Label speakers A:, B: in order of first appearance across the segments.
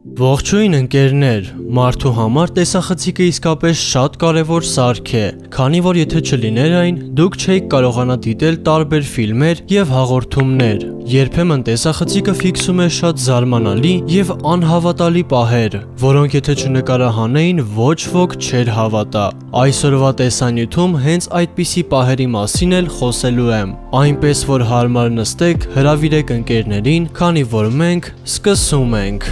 A: Ողջույն ընկերներ, մարդու համար տեսախցիկը իսկապես շատ կարևոր սարք է, քանի որ եթե չլիներ այն, դուք չէիք կարողանա դիտել տարբեր ֆիլմեր եւ հաղորդումներ։ Երբեմն տեսախցիկը ֆիքսում է շատ զարմանալի եւ անհավատալի պահեր, որոնք եթե չնկարահանեին, ոչ ոք չէր հավատա։ Այսօրվա տեսանյութում հենց այդպիսի պահերի մասին էլ խոսելու եմ, այնպես որ հարմար նստեք, հրավիրեք ընկերներին, քանի որ մենք սկսում ենք։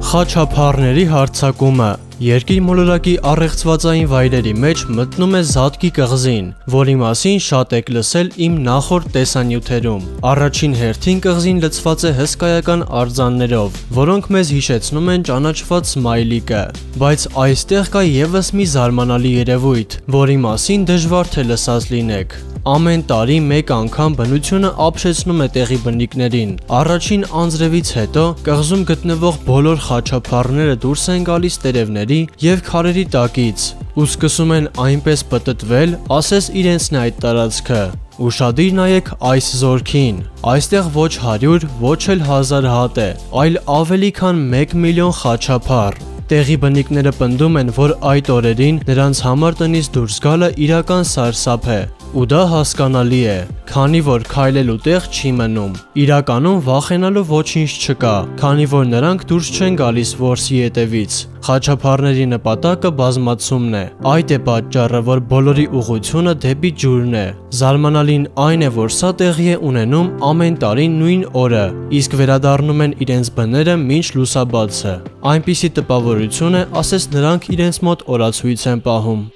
A: Խաչափառների հարձակումը Երկիր մոլորակի առեղծվածային վայրերի մեջ մտնում է Զատկի կղզին, որի մասին շատ եք լսել իմ նախորդ տեսանյութերում։ Առաջին հերթին կղզին լցված է հսկայական արձաններով, որոնք մեզ հիշեցնում են ճանաչված Սմայլիկը, բայց այստեղ կա ևս մի զարմանալի երևույթ, որի մասին դժվար թե լսած լինեք։ Ամեն տարի մեկ անգամ բնությունը ապշեցնում է տեղի բնիկներին։ Առաջին անձրևից հետո կղզում գտնվող բոլոր խաչափառները դուրս են գալիս տերևների և քարերի տակից ու սկսում են այնպես պտտվել, ասես իրենցն է այդ տարածքը։ Ուշադիր նայեք այս զորքին։ Այստեղ ոչ 100, ոչ էլ 1000 հատ է, այլ ավելի քան 1 միլիոն խաչափառ։ Տեղի բնիկները պնդում են, որ այդ օրերին նրանց համար տնից դուրս գալը իրական սարսափ է, ու դա հասկանալի է, քանի որ քայլելու տեղ չի մնում։ Իրականում վախենալու ոչինչ չկա, քանի որ նրանք դուրս չեն գալիս որսի ետևից։ Խաչափառների նպատակը բազմացումն է։ Այդ է պատճառը, որ բոլորի ուղղությունը դեպի ջուրն է։ Զարմանալին այն է, որ սա տեղի է ունենում ամեն տարի նույն օրը, իսկ վերադառնում են իրենց բները մինչ լուսաբացը։ Այնպիսի տպավորություն է, ասես նրանք իրենց մոտ օրացույց են պահում։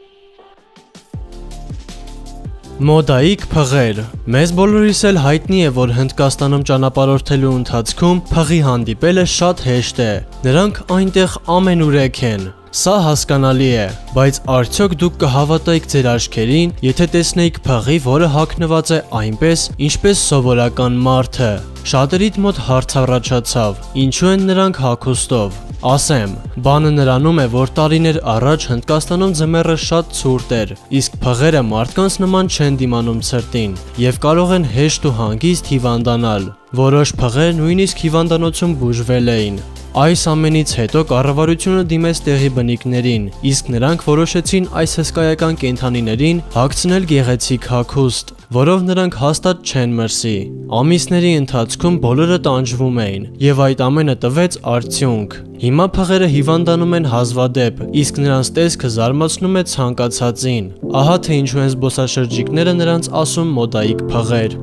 A: Մոդայիկ փղեր Մեզ բոլորիս էլ հայտնի է, որ Հնդկաստանում ճանապարհորդելու ընթացքում փղի հանդիպելը շատ հեշտ է։ Նրանք այնտեղ ամենուրեք են։ Սա հասկանալի է, բայց արդյոք դուք կհավատայիք ձեր աչքերին, եթե տեսնեիք փղի, որը հագնված է այնպես, ինչպես սովորական մարդը։ Շատերիդ մոտ հարց առաջացավ. ինչու են նրանք հագուստով։ Ասեմ, բանը նրանում է, որ տարիներ առաջ Հնդկաստանում ձմեռը շատ ցուրտ էր, իսկ փղերը մարդկանց նման չեն դիմանում ցրտին և կարող են հեշտ ու հանգիստ հիվանդանալ։ Որոշ փղեր նույնիսկ հիվանդանոցում բուժվել էին։ Այս ամենից հետո կառավարությունը դիմեց տեղի բնիկներին, իսկ նրանք որոշեցին այս հսկայական կենդանիներին հագցնել գեղեցիկ հագուստ, որով նրանք հաստատ չեն մրսի։ Ամիսների ընթացքում բոլորը տանջվում էին, և այդ ամենը տվեց արդյունք։ Հիմա փղերը հիվանդանում են հազվադեպ, իսկ նրանց տեսքը զարմացնում է ցանկացածին։ Ահա թե ինչու են զբոսաշրջիկները նրանց ասում մոդայիկ փղեր։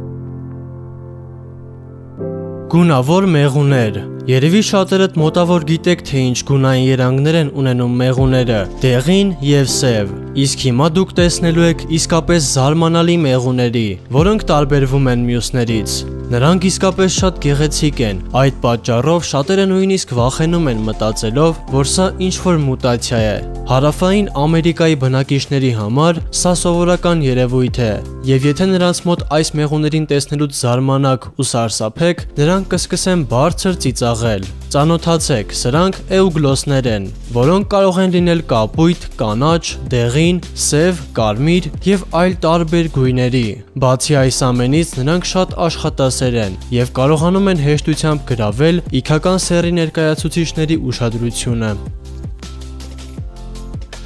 A: Գունավոր մեղուներ Երևի շատերդ մոտավոր գիտեք, թե ինչ գունային երանգներ են ունենում մեղուները՝ դեղին և սև։ Իսկ հիմա դուք տեսնելու եք իսկապես զարմանալի մեղուների, որոնք տարբերվում են մյուսներից։ Նրանք իսկապես շատ գեղեցիկ են, այդ պատճառով շատերը նույնիսկ վախենում են մտածելով, որ սա ինչ-որ մուտացիա է։ Հարավային Ամերիկայի բնակիչների համար սա սովորական երևույթ է, և եթե նրանց մոտ այս մեղուներին տեսնելուց զարմանաք ու սարսափեք, նրանք կսկսեն բարձր ծիծաղել։ Ծանոթացեք, սրանք էուգլոսներ են, որոնք կարող են լինել կապույտ, կանաչ, դեղին, սև, կարմիր և այլ տարբեր գույների։ Բացի այս ամենից, նրանք շատ աշխատասեր են և կարողանում են հեշտությամբ գրավել իգական սեռի ներկայացուցիչների ուշադրությունը։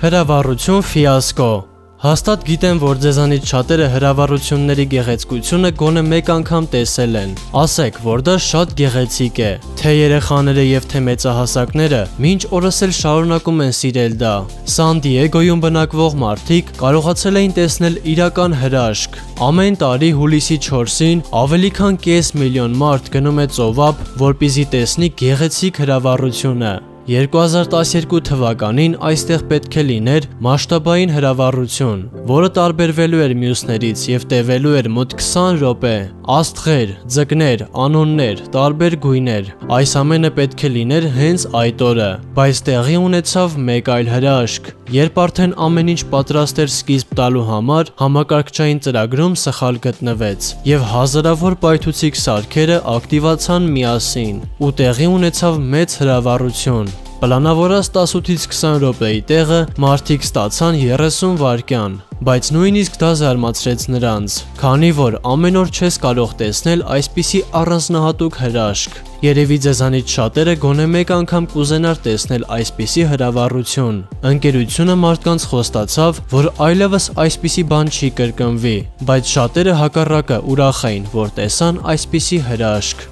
A: Հրավառություն ֆիասկո Հաստատ գիտեմ, որ ձեզանից շատերը հրավառությունների գեղեցկությունը գոնե մեկ անգամ տեսել են։ Ասեք, որ դա շատ գեղեցիկ է։ Թե երեխաները և թե մեծահասակները մինչ օրս էլ շարունակում են սիրել դա։ Սան Դիեգոյում բնակվող մարդիկ կարողացել էին տեսնել իրական հրաշք։ Ամեն տարի հուլիսի 4-ին ավելի քան կես միլիոն մարդ գնում է ծովափ, որպեսզի տեսնի գեղեցիկ հրավառությունը։ 2012 թվականին այստեղ պետք է լիներ մասշտաբային հրավառություն, որը տարբերվելու էր մյուսներից և տևելու էր մոտ 20 րոպե։ Աստղեր, ձկներ, անոններ, տարբեր գույներ, այս ամենը պետք է լիներ հենց այդ օրը, բայց տեղի ունեցավ մեկ այլ հրաշք։ Երբ արդեն ամեն ինչ պատրաստ էր սկիզբ տալու համար, համակարգչային ծրագրում սխալ գտնվեց, և հազարավոր պայթուցիկ սարքերը ակտիվացան միասին, ու տեղի ունեցավ մեծ հրավառություն։ Պլանավորած 18-ից 20 րոպեի տեղը մարդիկ ստացան 30 վայրկյան, բայց նույնիսկ դա զարմացրեց նրանց, քանի որ ամեն օր չես կարող տեսնել այսպիսի առանձնահատուկ հրաշք։ Երևի ձեզանից շատերը գոնե մեկ անգամ կուզենար տեսնել այսպիսի հրավառություն։ Ընկերությունը մարդկանց խոստացավ, որ այլևս այսպիսի բան չի կրկնվի, բայց շատերը հակառակը ուրախ էին, որ տեսան այսպիսի հրաշք։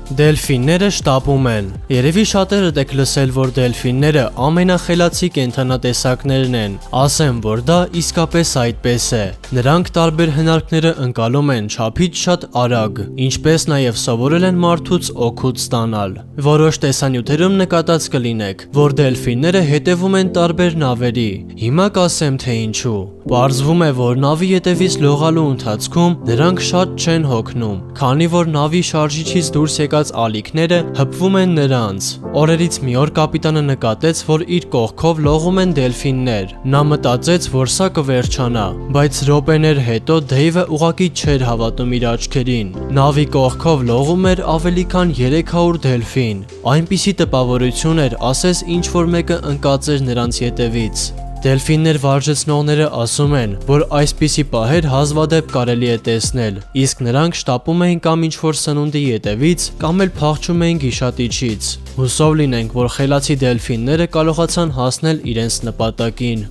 A: Դելֆինները շտապում են։ Երևի շատերդ եք լսել, որ դելֆինները ամենախելացի կենդանատեսակներն են, ասեմ, որ դա իսկապես այդպես է։ Նրանք տարբեր հնարքները ընկալում են չափից շատ արագ, ինչպես նաև սովորել են մարդուց օգուտ ստանալ։ Որոշ տեսանյութերում նկատած կլինեք, որ դելֆինները հետևում են տարբեր նավերի։ Հիմա կասեմ, թե ինչու։ Պարզվում է, որ նավի ետևից լողալու ընթացքում նրանք շատ չեն հոգնում, քանի որ նավի շարժիչից դուրս եկած ալիքները հպվում են նրանց։ Օրերից մի օր կապիտանը նկատեց, որ իր կողքով լողում են դելֆիններ։ Նա մտածեց, որ սա կվերջանա, բայց րոպեներ հետո Դեյվը ուղղակի չէր հավատում իր աչքերին։ Նավի կողքով լողում էր ավելի քան 300 դելֆին։ Այնպիսի տպավորություն էր, ասես ինչ-որ մեկը ընկած էր նրանց ետևից։ Դելֆիններ վարժեցնողները ասում են, որ այսպիսի պահեր հազվադեպ կարելի է տեսնել, իսկ նրանք շտապում էին կամ ինչ-որ սնունդի ետևից, կամ էլ փախչում էին գիշատիչից։ Հուսով լինենք, որ խելացի դելֆինները կարողացան հասնել իրենց նպատակին։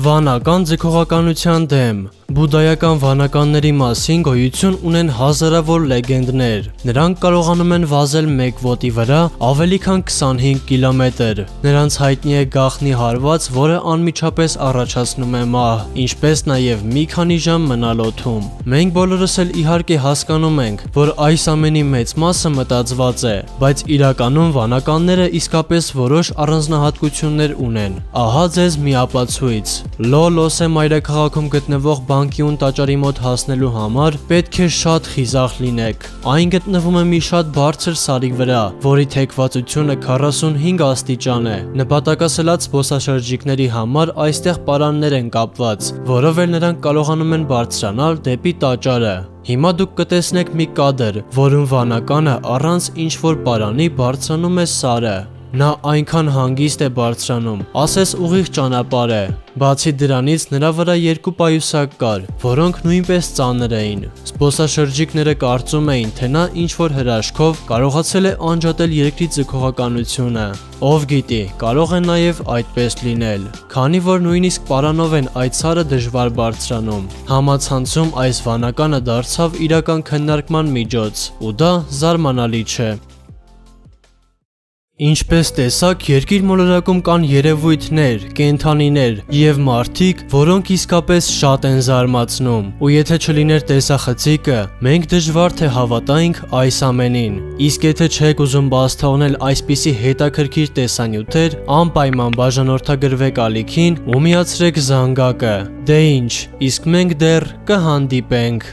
A: Վանական ձգողականության դեմ։ Բուդդայական վանականների մասին գոյություն ունեն հազարավոր լեգենդներ։ Նրանք կարողանում են վազել մեկ ոտի վրա ավելի քան 25 կիլոմետր։ Նրանց հայտնի է գաղտնի հարված, որը անմիջապես առաջացնում է մահ, ինչպես նաև մի քանի ժամ մնալոթում։ Մենք բոլորս էլ իհարկե հասկանում ենք, որ այս ամենի մեծ մասը մտածված է, բայց իրականում վանականները իսկապես որոշ առանձնահատկություններ ունեն։ Ահա ձեզ մի ապացույց։ Լոսե մայրաքաղաքում գտնվող բանկյուն տաճարի մոտ հասնելու համար պետք է շատ խիզախ լինեք։ Այն գտնվում է մի շատ բարձր սարի վրա, որի թեքվածությունը 45 աստիճան է։ Նպատակասլաց զբոսաշրջիկների համար այստեղ պարաններ են կապված, որով էլ նրանք կարողանում են բարձրանալ դեպի տաճարը։ Հիմա դուք կտեսնեք մի կադր, որում վանականը առանց ինչ-որ պարանի բարձրանում է սարը։ Նա այնքան հանգիստ է բարձրանում, ասես ուղիղ ճանապարհ է։ Բացի դրանից նրա վրա երկու պայուսակ կար, որոնք նույնպես ծանր էին։ Զբոսաշրջիկները կարծում էին, թե նա ինչ-որ հրաշքով կարողացել է անջատել երկրի ձգողականությունը։ Ով գիտի, կարող է նաև այդպես լինել, քանի որ նույնիսկ պարանով են այդ սարը դժվար բարձրանում։ Համացանցում այս վանականը դարձավ իրական քննարկման միջոց, ու դա զարմանալի չէ։ Ինչպես տեսակ, երկիր մոլորակում կան երևույթներ, կենդանիներ և մարդիկ, որոնք իսկապես շատ են զարմացնում, ու եթե չլիներ տեսախցիկը, մենք դժվար թե հավատայինք այս ամենին։ Իսկ եթե չեք ուզում բաց թողնել այսպիսի հետաքրքիր տեսանյութեր, անպայման բաժանորդագրվեք ալիքին ու միացրեք զանգակը։ Դե ինչ, իսկ մենք դեռ կհանդիպենք։